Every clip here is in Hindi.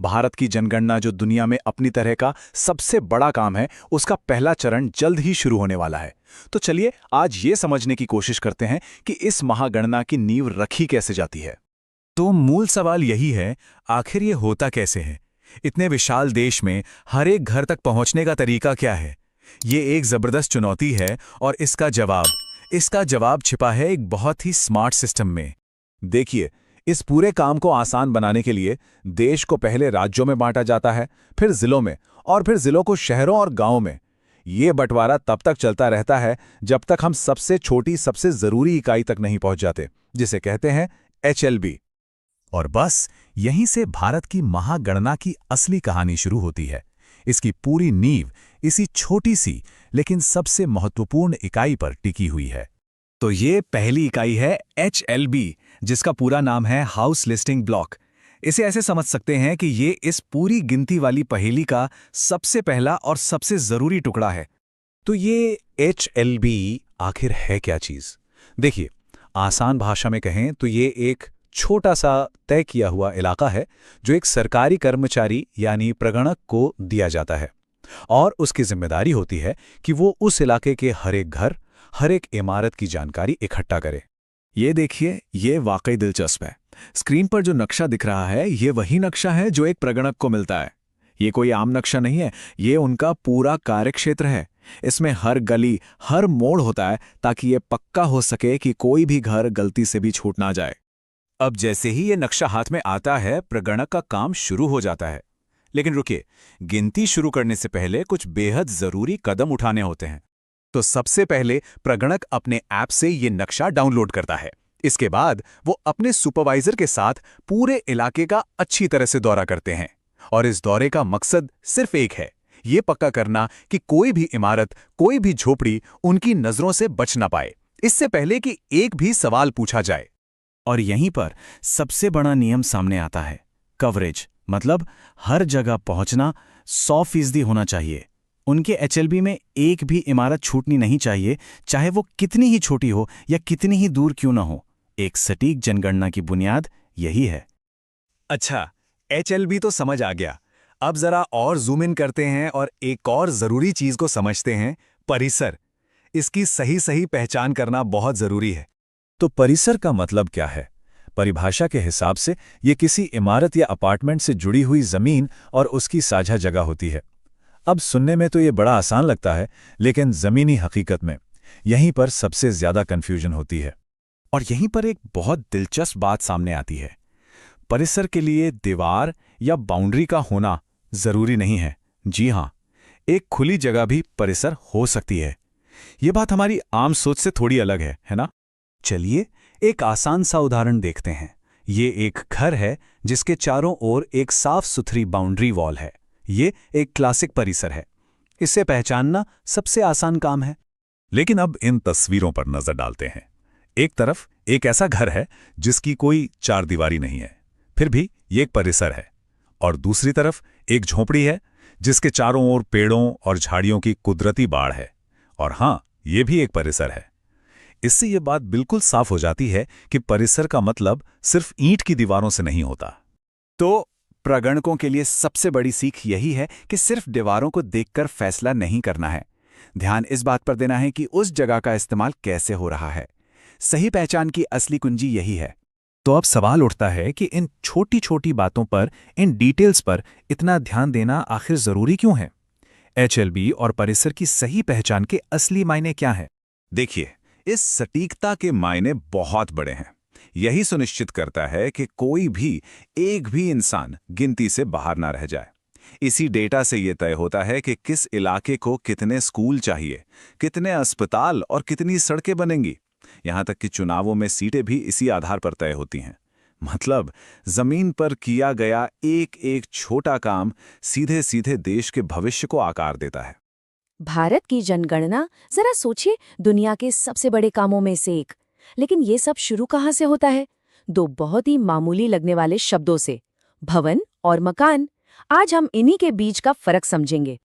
भारत की जनगणना जो दुनिया में अपनी तरह का सबसे बड़ा काम है, उसका पहला चरण जल्द ही शुरू होने वाला है। तो चलिए आज ये समझने की कोशिश करते हैं कि इस महागणना की नींव रखी कैसे जाती है। तो मूल सवाल यही है, आखिर ये होता कैसे है? इतने विशाल देश में हर एक घर तक पहुंचने का तरीका क्या है? ये एक जबरदस्त चुनौती है और इसका जवाब छिपा है एक बहुत ही स्मार्ट सिस्टम में। देखिए, इस पूरे काम को आसान बनाने के लिए देश को पहले राज्यों में बांटा जाता है, फिर जिलों में, और फिर जिलों को शहरों और गांवों में। ये बंटवारा तब तक चलता रहता है जब तक हम सबसे छोटी, सबसे जरूरी इकाई तक नहीं पहुंच जाते, जिसे कहते हैं HLB। और बस यहीं से भारत की महागणना की असली कहानी शुरू होती है। इसकी पूरी नींव इसी छोटी सी लेकिन सबसे महत्वपूर्ण इकाई पर टिकी हुई है। तो ये पहली इकाई है HLB, जिसका पूरा नाम है हाउस लिस्टिंग ब्लॉक। इसे ऐसे समझ सकते हैं कि ये इस पूरी गिनती वाली पहेली का सबसे पहला और सबसे जरूरी टुकड़ा है। तो ये HLB आखिर है क्या चीज? देखिए, आसान भाषा में कहें तो ये एक छोटा सा तय किया हुआ इलाका है जो एक सरकारी कर्मचारी यानी प्रगणक को दिया जाता है, और उसकी जिम्मेदारी होती है कि वो उस इलाके के हर एक घर, हर एक इमारत की जानकारी इकट्ठा करे। ये देखिए, ये वाकई दिलचस्प है। स्क्रीन पर जो नक्शा दिख रहा है, ये वही नक्शा है जो एक प्रगणक को मिलता है। ये कोई आम नक्शा नहीं है, ये उनका पूरा कार्यक्षेत्र है। इसमें हर गली, हर मोड़ होता है ताकि ये पक्का हो सके कि कोई भी घर गलती से भी छूट ना जाए। अब जैसे ही ये नक्शा हाथ में आता है, प्रगणक का काम शुरू हो जाता है। लेकिन रुकिए, गिनती शुरू करने से पहले कुछ बेहद जरूरी कदम उठाने होते हैं। तो सबसे पहले प्रगणक अपने ऐप से ये नक्शा डाउनलोड करता है। इसके बाद वो अपने सुपरवाइजर के साथ पूरे इलाके का अच्छी तरह से दौरा करते हैं, और इस दौरे का मकसद सिर्फ एक है, ये पक्का करना कि कोई भी इमारत, कोई भी झोपड़ी उनकी नजरों से बच ना पाए, इससे पहले कि एक भी सवाल पूछा जाए। और यहीं पर सबसे बड़ा नियम सामने आता है, कवरेज। मतलब हर जगह पहुंचना 100% होना चाहिए। उनके HLB में एक भी इमारत छूटनी नहीं चाहिए, चाहे वो कितनी ही छोटी हो या कितनी ही दूर क्यों ना हो। एक सटीक जनगणना की बुनियाद यही है। अच्छा, HLB तो समझ आ गया। अब जरा और जूम इन करते हैं और एक और जरूरी चीज को समझते हैं, परिसर। इसकी सही सही पहचान करना बहुत जरूरी है। तो परिसर का मतलब क्या है? परिभाषा के हिसाब से ये किसी इमारत या अपार्टमेंट से जुड़ी हुई जमीन और उसकी साझा जगह होती है। अब सुनने में तो ये बड़ा आसान लगता है, लेकिन जमीनी हकीकत में यहीं पर सबसे ज्यादा कंफ्यूजन होती है। और यहीं पर एक बहुत दिलचस्प बात सामने आती है। परिसर के लिए दीवार या बाउंड्री का होना जरूरी नहीं है। जी हाँ, एक खुली जगह भी परिसर हो सकती है। ये बात हमारी आम सोच से थोड़ी अलग है ना? चलिए एक आसान सा उदाहरण देखते हैं। ये एक घर है जिसके चारों ओर एक साफ सुथरी बाउंड्री वॉल है। ये एक क्लासिक परिसर है। इसे पहचानना सबसे आसान काम है। लेकिन अब इन तस्वीरों पर नजर डालते हैं। एक तरफ एक ऐसा घर है जिसकी कोई चारदीवारी नहीं है, फिर भी ये एक परिसर है। और दूसरी तरफ एक झोपड़ी है जिसके चारों ओर पेड़ों और झाड़ियों की कुदरती बाड़ है, और हाँ, ये भी एक परिसर है। इससे ये बात बिल्कुल साफ हो जाती है कि परिसर का मतलब सिर्फ ईंट की दीवारों से नहीं होता। तो प्रगणकों के लिए सबसे बड़ी सीख यही है कि सिर्फ दीवारों को देखकर फैसला नहीं करना है। ध्यान इस बात पर देना है कि उस जगह का इस्तेमाल कैसे हो रहा है। सही पहचान की असली कुंजी यही है। तो अब सवाल उठता है कि इन छोटी छोटी बातों पर, इन डिटेल्स पर इतना ध्यान देना आखिर जरूरी क्यों है? HLB और परिसर की सही पहचान के असली मायने क्या है? देखिए, इस सटीकता के मायने बहुत बड़े हैं। यही सुनिश्चित करता है कि कोई भी, एक भी इंसान गिनती से बाहर ना रह जाए। इसी डेटा से यह तय होता है कि किस इलाके को कितने स्कूल चाहिए, कितने अस्पताल और कितनी सड़कें बनेंगी। यहां तक कि चुनावों में सीटें भी इसी आधार पर तय होती हैं। मतलब जमीन पर किया गया एक एक छोटा काम सीधे सीधे देश के भविष्य को आकार देता है। भारत की जनगणना, जरा सोचिए, दुनिया के सबसे बड़े कामों में से एक। लेकिन ये सब शुरू कहाँ से होता है? दो बहुत ही मामूली लगने वाले शब्दों से, भवन और मकान। आज हम इन्हीं के बीच का फर्क समझेंगे।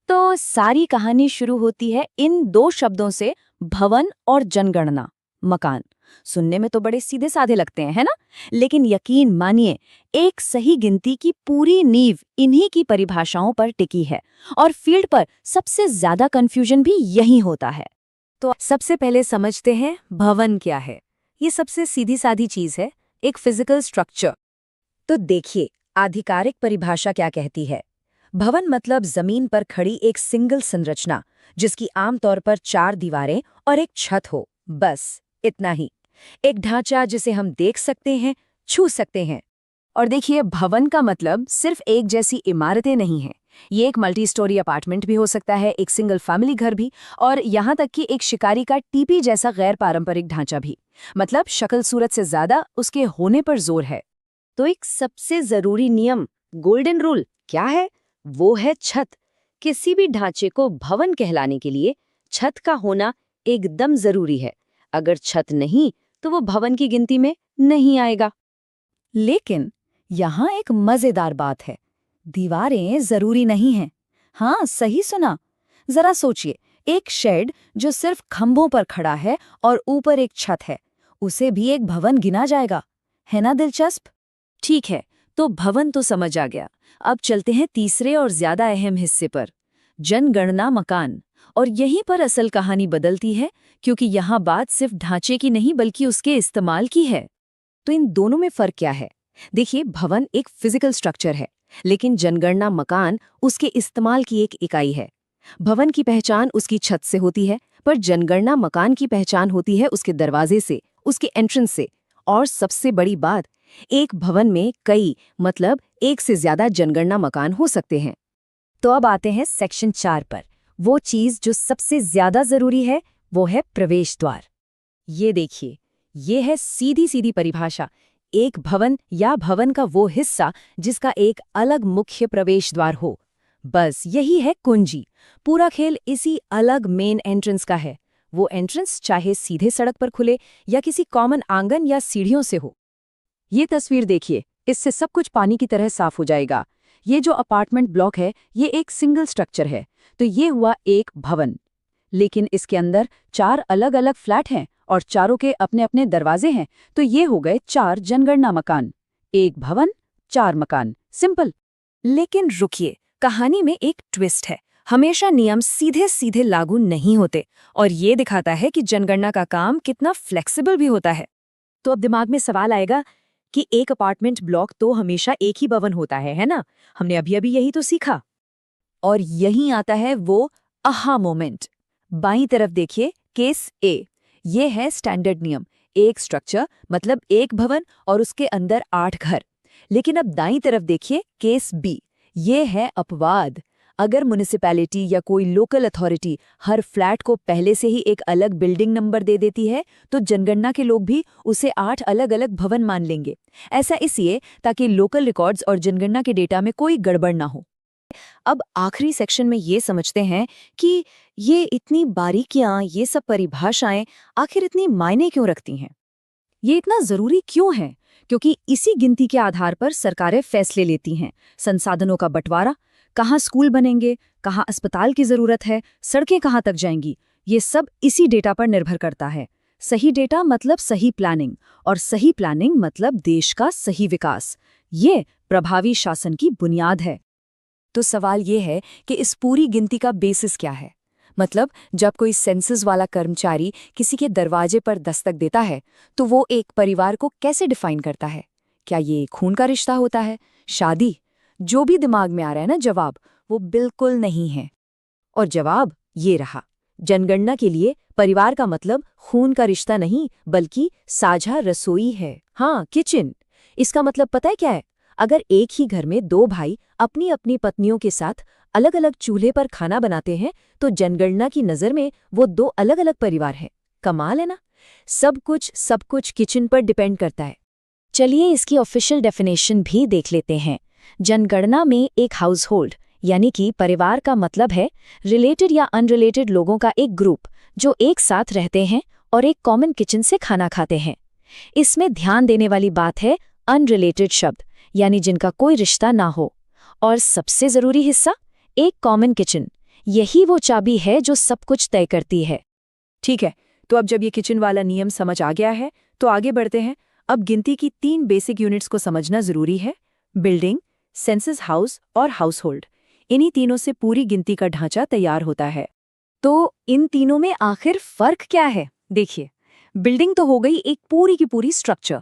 तो सारी कहानी शुरू होती है इन दो शब्दों से, भवन और जनगणना, मकान। सुनने में तो बड़े सीधे साधे लगते हैं, है ना? लेकिन यकीन मानिए, एक सही गिनती की पूरी नींव इन्हीं की परिभाषाओं पर टिकी है और फील्ड पर सबसे ज्यादा कंफ्यूजन भी यही होता है। तो सबसे पहले समझते हैं भवन क्या है। ये सबसे सीधी साधी चीज है, एक फिजिकल स्ट्रक्चर। तो देखिए, आधिकारिक परिभाषा क्या कहती है। भवन मतलब जमीन पर खड़ी एक सिंगल संरचना, जिसकी आमतौर पर 4 दीवारें और एक छत हो, बस इतना ही। एक ढांचा जिसे हम देख सकते हैं, छू सकते हैं। और देखिए, भवन का मतलब सिर्फ एक जैसी इमारतें नहीं हैं। ये एक मल्टी स्टोरी अपार्टमेंट भी हो सकता है, एक सिंगल फैमिली घर भी, और यहाँ तक कि एक शिकारी का टीपी जैसा गैर पारंपरिक ढांचा भी। मतलब शक्ल सूरत से ज्यादा उसके होने पर जोर है। तो एक सबसे जरूरी नियम, गोल्डन रूल क्या है? वो है छत। किसी भी ढांचे को भवन कहलाने के लिए छत का होना एकदम जरूरी है। अगर छत नहीं तो वो भवन की गिनती में नहीं आएगा। लेकिन यहाँ एक मजेदार बात है, दीवारें जरूरी नहीं हैं। हाँ, सही सुना। जरा सोचिए, एक शेड जो सिर्फ खंभों पर खड़ा है और ऊपर एक छत है, उसे भी एक भवन गिना जाएगा। है ना दिलचस्प? ठीक है, तो भवन तो समझ आ गया। अब चलते हैं तीसरे और ज्यादा अहम हिस्से पर, जनगणना मकान। और यहीं पर असल कहानी बदलती है, क्योंकि यहाँ बात सिर्फ ढांचे की नहीं बल्कि उसके इस्तेमाल की है। तो इन दोनों में फर्क क्या है? देखिए, भवन एक फिजिकल स्ट्रक्चर है, लेकिन जनगणना मकान उसके इस्तेमाल की एक इकाई है। भवन की पहचान उसकी छत से होती है, पर जनगणना मकान की पहचान होती है उसके दरवाजे से, उसके एंट्रेंस से। और सबसे बड़ी बात, एक भवन में कई मतलब एक से ज्यादा जनगणना मकान हो सकते हैं। तो अब आते हैं सेक्शन 4 पर। वो चीज जो सबसे ज्यादा जरूरी है, वो है प्रवेश द्वार। ये देखिए, ये है सीधी सीधी परिभाषा। एक भवन या भवन का वो हिस्सा जिसका एक अलग मुख्य प्रवेश द्वार हो। बस यही है कुंजी। पूरा खेल इसी अलग मेन एंट्रेंस का है। वो एंट्रेंस चाहे सीधे सड़क पर खुले या किसी कॉमन आंगन या सीढ़ियों से हो। ये तस्वीर देखिए, इससे सब कुछ पानी की तरह साफ हो जाएगा। ये जो अपार्टमेंट ब्लॉक है, ये एक सिंगल स्ट्रक्चर है, तो ये हुआ एक भवन। लेकिन इसके अंदर 4 अलग अलग फ्लैट हैं और चारों के अपने अपने दरवाजे हैं, तो ये हो गए 4 जनगणना मकान। एक भवन, 4 मकान, सिंपल। लेकिन रुकिए, कहानी में एक ट्विस्ट है। हमेशा नियम सीधे सीधे लागू नहीं होते, और ये दिखाता है कि जनगणना का काम कितना फ्लेक्सिबल भी होता है। तो अब दिमाग में सवाल आएगा कि एक अपार्टमेंट ब्लॉक तो हमेशा एक ही भवन होता है ना? हमने अभी अभी यही तो सीखा। और यहीं आता है वो आहा मोमेंट। बाईं तरफ देखिए, केस ए। ये है स्टैंडर्ड नियम, एक स्ट्रक्चर मतलब एक भवन और उसके अंदर 8 घर। लेकिन अब दाईं तरफ देखिए, केस बी। ये है अपवाद। अगर म्युनिसिपैलिटी या कोई लोकल अथॉरिटी हर फ्लैट को पहले से ही एक अलग बिल्डिंग नंबर दे देती है, तो जनगणना के लोग भी उसे 8 अलग अलग भवन मान लेंगे। ऐसा इसलिए ताकि लोकल रिकॉर्ड्स और जनगणना के डेटा में कोई गड़बड़ ना हो। अब आखिरी सेक्शन में ये समझते हैं कि ये इतनी बारीकियां, ये सब परिभाषाएं आखिर इतनी मायने क्यों रखती हैं। ये इतना जरूरी क्यों है? क्योंकि इसी गिनती के आधार पर सरकारें फैसले लेती हैं। संसाधनों का बंटवारा, कहाँ स्कूल बनेंगे, कहाँ अस्पताल की जरूरत है, सड़कें कहाँ तक जाएंगी, ये सब इसी डेटा पर निर्भर करता है। सही डेटा मतलब सही प्लानिंग, और सही प्लानिंग मतलब देश का सही विकास। ये प्रभावी शासन की बुनियाद है। तो सवाल ये है कि इस पूरी गिनती का बेसिस क्या है? मतलब जब कोई सेंसस वाला कर्मचारी किसी के दरवाजे पर दस्तक देता है, तो वो एक परिवार को कैसे डिफाइन करता है? क्या ये खून का रिश्ता होता है, शादी? जो भी दिमाग में आ रहा है ना जवाब, वो बिल्कुल नहीं है। और जवाब ये रहा, जनगणना के लिए परिवार का मतलब खून का रिश्ता नहीं, बल्कि साझा रसोई है। हाँ, किचन। इसका मतलब पता है क्या है? अगर एक ही घर में 2 भाई अपनी अपनी पत्नियों के साथ अलग अलग चूल्हे पर खाना बनाते हैं, तो जनगणना की नज़र में वो 2 अलग अलग परिवार हैं। कमाल है ना? सब कुछ किचन पर डिपेंड करता है। चलिए इसकी ऑफिशियल डेफिनेशन भी देख लेते हैं। जनगणना में एक हाउस होल्ड यानी कि परिवार का मतलब है रिलेटेड या अनरिलेटेड लोगों का एक ग्रुप जो एक साथ रहते हैं और एक कॉमन किचन से खाना खाते हैं। इसमें ध्यान देने वाली बात है अनरिलेटेड शब्द, यानी जिनका कोई रिश्ता ना हो। और सबसे जरूरी हिस्सा, एक कॉमन किचन। यही वो चाबी है जो सब कुछ तय करती है। ठीक है, तो अब जब ये किचन वाला नियम समझ आ गया है, तो आगे बढ़ते हैं। अब गिनती की 3 बेसिक यूनिट्स को समझना जरूरी है। बिल्डिंग, सेंसस हाउस और हाउस होल्ड। इन्हीं तीनों से पूरी गिनती का ढांचा तैयार होता है। तो इन तीनों में आखिर फर्क क्या है? देखिए, बिल्डिंग तो हो गई एक पूरी की पूरी स्ट्रक्चर।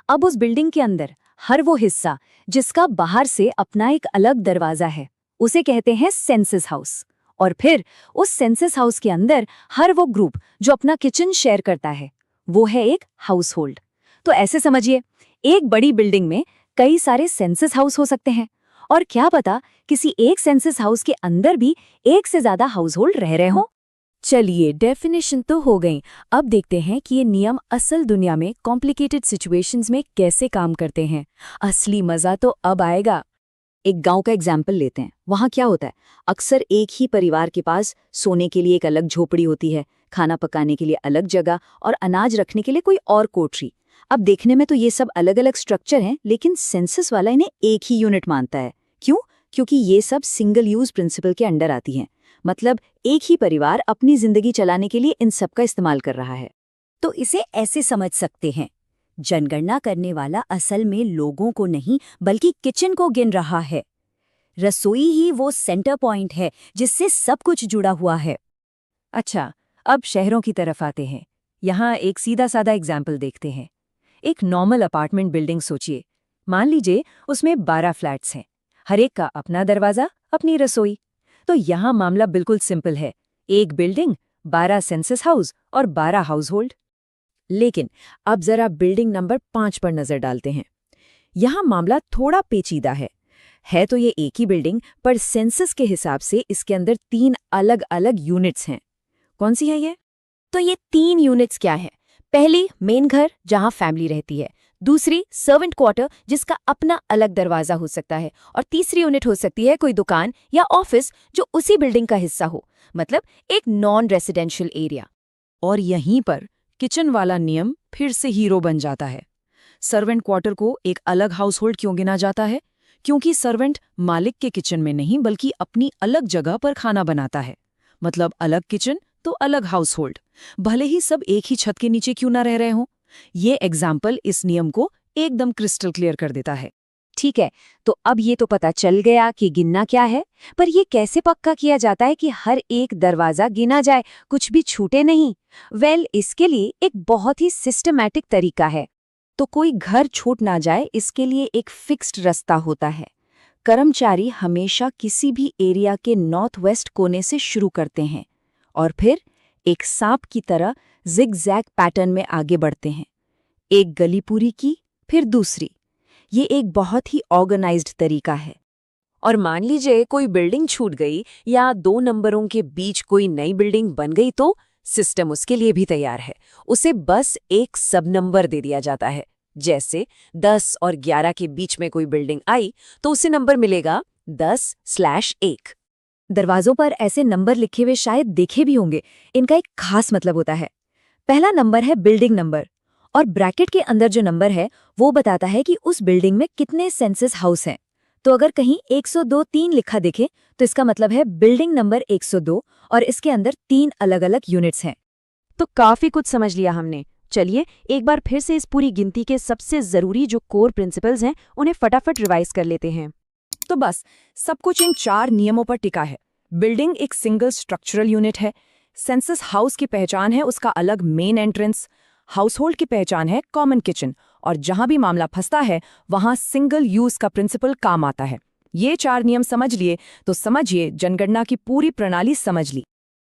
अब उस बिल्डिंग के अंदर हर वो हिस्सा जिसका बाहर से अपना एक अलग दरवाजा है, उसे कहते हैं सेंसस हाउस। और फिर उस सेंसस हाउस के अंदर हर वो ग्रुप जो अपना किचन शेयर करता है, वो है एक हाउस होल्ड। तो ऐसे समझिए, एक बड़ी बिल्डिंग में कई सारे सेंसस हाउस हो सकते हैं, और क्या पता किसी एक सेंसस हाउस के अंदर भी एक से ज्यादा हाउस होल्ड रह रहे हों। चलिए, डेफिनेशन तो हो गई। अब देखते हैं कि ये नियम असल दुनिया में कॉम्प्लिकेटेड सिचुएशंस में कैसे काम करते हैं। असली मजा तो अब आएगा। एक गांव का एग्जाम्पल लेते हैं। वहां क्या होता है, अक्सर एक ही परिवार के पास सोने के लिए एक अलग झोपड़ी होती है, खाना पकाने के लिए अलग जगह और अनाज रखने के लिए कोई और कोठरी। अब देखने में तो ये सब अलग अलग स्ट्रक्चर हैं, लेकिन सेंसस वाला इन्हें एक ही यूनिट मानता है। क्यों? क्योंकि ये सब सिंगल यूज प्रिंसिपल के अंडर आती हैं। मतलब एक ही परिवार अपनी जिंदगी चलाने के लिए इन सब का इस्तेमाल कर रहा है। तो इसे ऐसे समझ सकते हैं, जनगणना करने वाला असल में लोगों को नहीं बल्कि किचन को गिन रहा है। रसोई ही वो सेंटर पॉइंट है जिससे सब कुछ जुड़ा हुआ है। अच्छा, अब शहरों की तरफ आते हैं। यहाँ एक सीधा साधा एग्जाम्पल देखते हैं। एक नॉर्मल अपार्टमेंट बिल्डिंग सोचिए। मान लीजिए उसमें 12 फ्लैट्स हैं, हर एक का अपना दरवाजा, अपनी रसोई। तो यहाँ मामला बिल्कुल सिंपल है, एक बिल्डिंग, 12 सेंसस हाउस और 12 हाउस होल्ड। लेकिन अब जरा बिल्डिंग नंबर 5 पर नजर डालते हैं। यहाँ मामला थोड़ा पेचीदा है तो ये एक ही बिल्डिंग, पर सेंसस के हिसाब से इसके अंदर 3 अलग अलग यूनिट्स हैं। कौन सी है ये? तो ये 3 यूनिट्स क्या है? पहली, मेन घर जहां फैमिली रहती है। दूसरी, सर्वेंट क्वार्टर जिसका अपना अलग दरवाजा हो सकता है। और तीसरी यूनिट हो सकती है कोई दुकान या ऑफिस जो उसी बिल्डिंग का हिस्सा हो, मतलब एक नॉन रेसिडेंशियल एरिया। और यहीं पर किचन वाला नियम फिर से हीरो बन जाता है। सर्वेंट क्वार्टर को एक अलग हाउस होल्ड क्यों गिना जाता है? क्योंकि सर्वेंट मालिक के किचन में नहीं बल्कि अपनी अलग जगह पर खाना बनाता है। मतलब अलग किचन तो अलग हाउस होल्ड, भले ही सब एक ही छत के नीचे क्यों ना रह रहे हों। ये एग्जाम्पल इस नियम को एकदम क्रिस्टल क्लियर कर देता है। ठीक है, तो अब ये तो पता चल गया कि गिनना क्या है, पर ये कैसे पक्का किया जाता है कि हर एक दरवाजा गिना जाए, कुछ भी छूटे नहीं? इसके लिए एक बहुत ही सिस्टमैटिक तरीका है। तो कोई घर छूट ना जाए, इसके लिए एक फिक्स्ड रास्ता होता है। कर्मचारी हमेशा किसी भी एरिया के नॉर्थ वेस्ट कोने से शुरू करते हैं और फिर एक सांप की तरह जिग-जैग पैटर्न में आगे बढ़ते हैं। एक गली पूरी की, फिर दूसरी। ये एक बहुत ही ऑर्गेनाइज्ड तरीका है। और मान लीजिए कोई बिल्डिंग छूट गई या 2 नंबरों के बीच कोई नई बिल्डिंग बन गई, तो सिस्टम उसके लिए भी तैयार है। उसे बस एक सब नंबर दे दिया जाता है। जैसे 10 और 11 के बीच में कोई बिल्डिंग आई तो उसे नंबर मिलेगा 10/1। दरवाजों पर ऐसे नंबर लिखे हुए शायद देखे भी होंगे। इनका एक खास मतलब होता है। पहला नंबर है बिल्डिंग नंबर, और ब्रैकेट के अंदर जो नंबर है वो बताता है कि उस बिल्डिंग में कितने सेंसस हाउस हैं। तो अगर कहीं 102-3 लिखा दिखे तो इसका मतलब है बिल्डिंग नंबर 102 और इसके अंदर 3 अलग अलग यूनिट्स हैं। तो काफी कुछ समझ लिया हमने। चलिए एक बार फिर से इस पूरी गिनती के सबसे जरूरी जो कोर प्रिंसिपल्स हैं उन्हें फटाफट रिवाइज कर लेते हैं। तो बस सब कुछ इन 4 नियमों पर टिका है। बिल्डिंग एक सिंगल स्ट्रक्चरल यूनिट है। सेंसस हाउस की पहचान है उसका अलग मेन एंट्रेंस। हाउस होल्ड की पहचान है कॉमन किचन, और जहां भी मामला फंसता है वहां सिंगल यूज का प्रिंसिपल काम आता है। ये 4 नियम समझ लिए तो समझिए जनगणना की पूरी प्रणाली समझ ली।